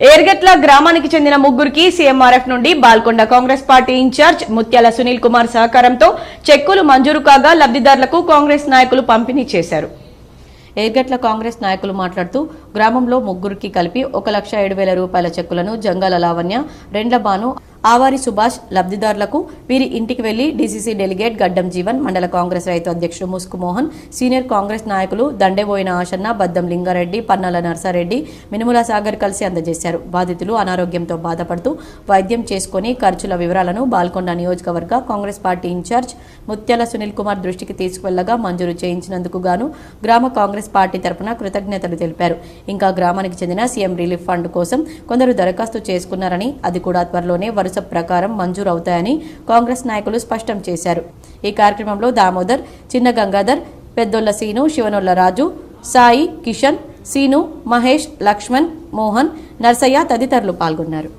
ఏర్గట్ల గ్రామానికి చెందిన ముగ్గురికి సీఎంఆర్ఎఫ్ నుండి బాల్కొండ కాంగ్రెస్ పార్టీ ఇన్ఛార్జ్ ముత్యాల సునీల్ కుమార్ సహకారంతో చెక్కులు మంజూరు కాగా లబ్ధిదారులకు కాంగ్రెస్ నాయకులు పంపిణీ చేశారు. ఏర్గట్ల కాంగ్రెస్ నాయకులు మాట్లాడుతూ గ్రామంలో ముగ్గురికి కలిపి 1,07,000 రూపాయల చెక్కులను జంగాల లావణ్య, రెండ్ల బాను, ఆవారి సుభాష్ లబ్ధిదారులకు వీరి ఇంటికి వెళ్లి డీసీసీ డెలిగేట్ గడ్డం జీవన్, మండల కాంగ్రెస్ రైతు అధ్యక్షుడు ముస్కు మోహన్, సీనియర్ కాంగ్రెస్ నాయకులు దండెబోయిన ఆశన్న, బద్దం లింగారెడ్డి, పన్నాల నర్సారెడ్డి, మినుముల సాగర్ కలిసి అందజేశారు. బాధితులు అనారోగ్యంతో బాధపడుతూ వైద్యం చేసుకుని ఖర్చుల వివరాలను బాల్కొండ నియోజకవర్గ కాంగ్రెస్ పార్టీ ఇన్ఛార్జ్ ముత్యాల సునీల్ కుమార్ దృష్టికి తీసుకువెళ్లగా మంజూరు చేయించినందుకు గాను గ్రామ కాంగ్రెస్ పార్టీ తరపున కృతజ్ఞతలు తెలిపారు. ఇంకా గ్రామానికి చెందిన సీఎం రిలీఫ్ ఫండ్ కోసం కొందరు దరఖాస్తు చేసుకున్నారని, అది కూడా త్వరలోనే వరుస ప్రకారం మంజూరు అవుతాయని కాంగ్రెస్ నాయకులు స్పష్టం చేశారు. ఈ కార్యక్రమంలో దామోదర్, చిన్న గంగాధర్, పెద్దొల్ల సీను, శివనొల్ల రాజు, సాయి, కిషన్, సీను, మహేష్, లక్ష్మణ్, మోహన్, నర్సయ్య తదితరులు పాల్గొన్నారు.